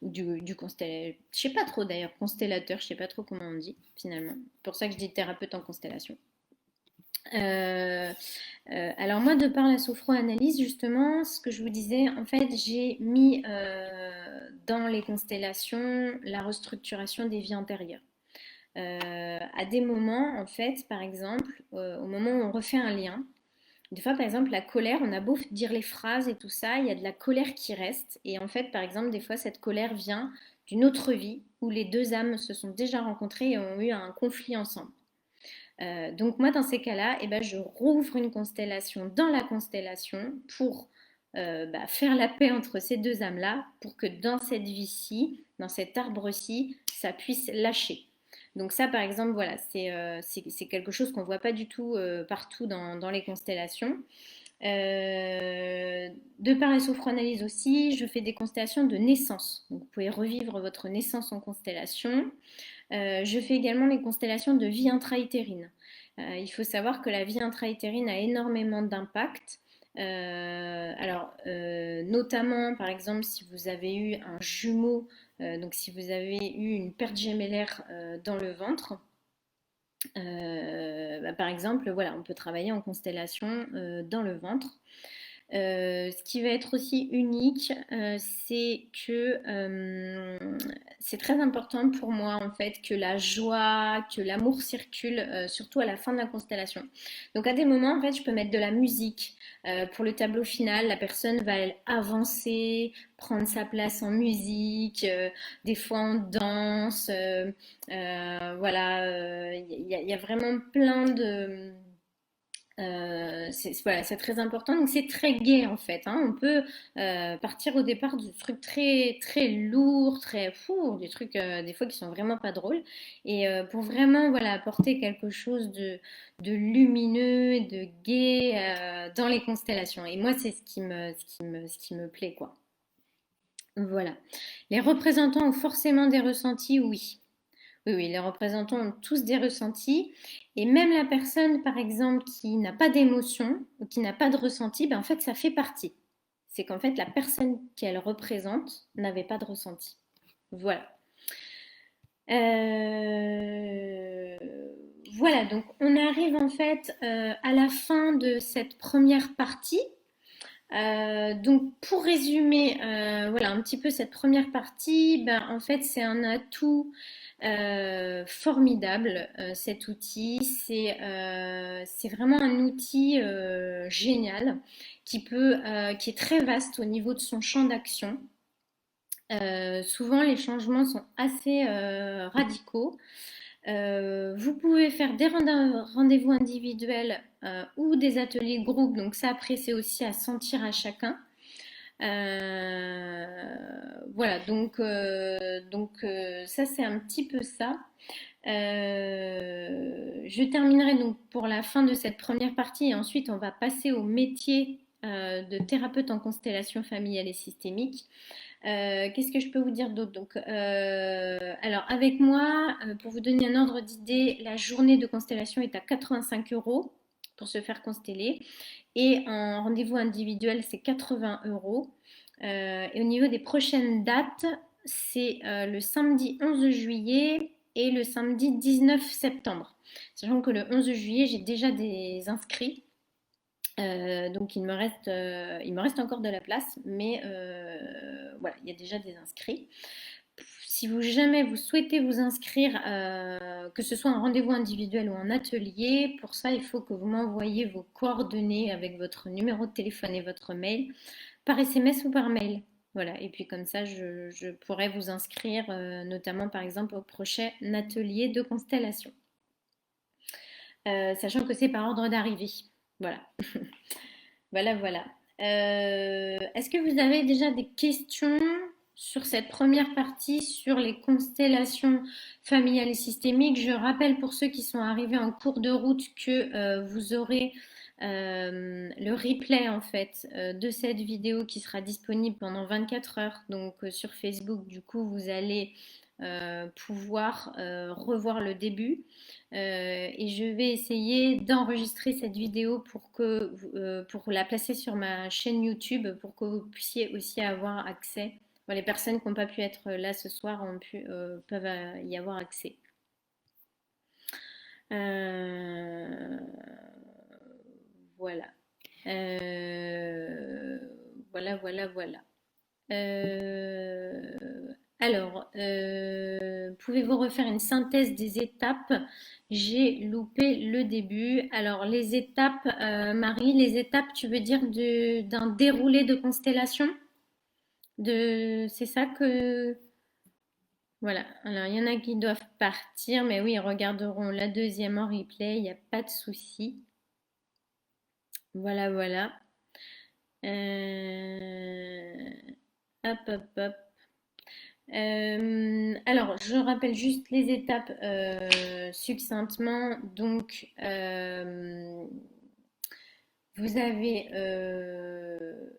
du constellateur, je sais pas trop d'ailleurs, constellateur, je sais pas trop comment on dit finalement. C'est pour ça que je dis thérapeute en constellation. Euh, alors moi, de par la sophroanalyse, justement, ce que je vous disais, en fait, j'ai mis dans les constellations la restructuration des vies antérieures. À des moments, en fait, par exemple, au moment où on refait un lien, des fois, par exemple, la colère, on a beau dire les phrases et tout ça, il y a de la colère qui reste. Et en fait, par exemple, des fois, cette colère vient d'une autre vie où les deux âmes se sont déjà rencontrées et ont eu un conflit ensemble. Donc moi, dans ces cas-là, eh ben, je rouvre une constellation dans la constellation pour faire la paix entre ces deux âmes-là, pour que dans cette vie-ci, dans cet arbre-ci, ça puisse lâcher. Donc ça, par exemple, voilà, c'est quelque chose qu'on ne voit pas du tout partout dans les constellations. De par la sophroanalyse aussi, je fais des constellations de naissance. Donc vous pouvez revivre votre naissance en constellation. Je fais également les constellations de vie intra-utérine. Il faut savoir que la vie intra-utérine a énormément d'impact. Notamment, par exemple, si vous avez eu un jumeau, donc si vous avez eu une perte gémellaire dans le ventre, par exemple, voilà, on peut travailler en constellation dans le ventre. Ce qui va être aussi unique, c'est que c'est très important pour moi en fait que la joie, que l'amour circule, surtout à la fin de la constellation. Donc à des moments en fait, je peux mettre de la musique pour le tableau final. La personne va elle, avancer, prendre sa place en musique. Des fois on danse. Voilà, il y a vraiment plein de voilà, c'est très important. Donc c'est très gai en fait, hein. On peut partir au départ de trucs très très lourds, très fous, des trucs des fois qui sont vraiment pas drôles. Et pour vraiment voilà apporter quelque chose de lumineux et de gai dans les constellations. Et moi c'est ce qui me plaît quoi. Voilà. Les représentants ont forcément des ressentis, oui. Oui, oui, les représentants ont tous des ressentis. Et même la personne, par exemple, qui n'a pas d'émotion ou qui n'a pas de ressenti, ben, en fait, ça fait partie. C'est qu'en fait, la personne qu'elle représente n'avait pas de ressenti. Voilà. Euh, Voilà, donc on arrive en fait à la fin de cette première partie. Donc pour résumer, voilà un petit peu cette première partie, ben, en fait c'est un atout formidable cet outil. C'est vraiment un outil génial qui est très vaste au niveau de son champ d'action. Souvent les changements sont assez radicaux. Vous pouvez faire des rendez-vous individuels ou des ateliers de groupe. Donc ça, après, c'est aussi à sentir à chacun. Voilà, ça, c'est un petit peu ça. Je terminerai donc pour la fin de cette première partie et ensuite on va passer au métier de thérapeute en constellation familiale et systémique. Qu'est-ce que je peux vous dire d'autre? Donc, alors avec moi, pour vous donner un ordre d'idée, la journée de constellation est à 85 euros pour se faire consteller et en rendez-vous individuel, c'est 80 euros. Et au niveau des prochaines dates, c'est le samedi 11 juillet et le samedi 19 septembre. Sachant que le 11 juillet, j'ai déjà des inscrits. Donc il me reste encore de la place, mais voilà, il y a déjà des inscrits. Si vous jamais vous souhaitez vous inscrire, que ce soit en rendez-vous individuel ou en atelier, pour ça il faut que vous m'envoyiez vos coordonnées avec votre numéro de téléphone et votre mail par SMS ou par mail. Voilà, et puis comme ça je pourrais vous inscrire notamment par exemple au prochain atelier de constellation. Sachant que c'est par ordre d'arrivée. Voilà. Voilà, voilà. Est-ce que vous avez déjà des questions sur cette première partie, sur les constellations familiales et systémiques? Je rappelle pour ceux qui sont arrivés en cours de route que vous aurez le replay en fait de cette vidéo qui sera disponible pendant 24 heures. Donc sur Facebook, du coup, vous allez pouvoir revoir le début. Et je vais essayer d'enregistrer cette vidéo pour la placer sur ma chaîne YouTube pour que vous puissiez aussi avoir accès. Bon, les personnes qui n'ont pas pu être là ce soir peuvent y avoir accès. Euh, voilà. Euh, voilà. Alors, pouvez-vous refaire une synthèse des étapes? J'ai loupé le début. Alors, les étapes, Marie, les étapes, tu veux dire d'un déroulé de constellation? C'est ça que... Voilà. Alors, il y en a qui doivent partir, mais oui, ils regarderont la deuxième en replay, il n'y a pas de souci. Voilà, voilà. Euh, Hop, hop, hop. Alors, je rappelle juste les étapes succinctement. Donc, vous avez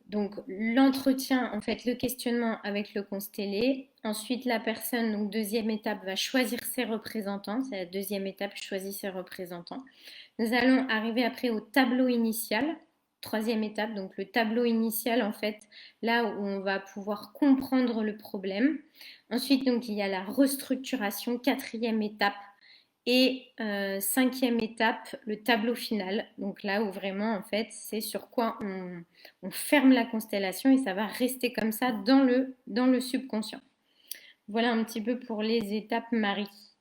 donc l'entretien, en fait, le questionnement avec le constellé. Ensuite, la personne, donc deuxième étape, va choisir ses représentants. C'est la deuxième étape, choisit ses représentants. Nous allons arriver après au tableau initial. Troisième étape, donc le tableau initial, en fait, là où on va pouvoir comprendre le problème. Ensuite, donc, il y a la restructuration, quatrième étape. Et cinquième étape, le tableau final. Donc là où vraiment, en fait, c'est sur quoi on ferme la constellation et ça va rester comme ça dans le subconscient. Voilà un petit peu pour les étapes, Marie.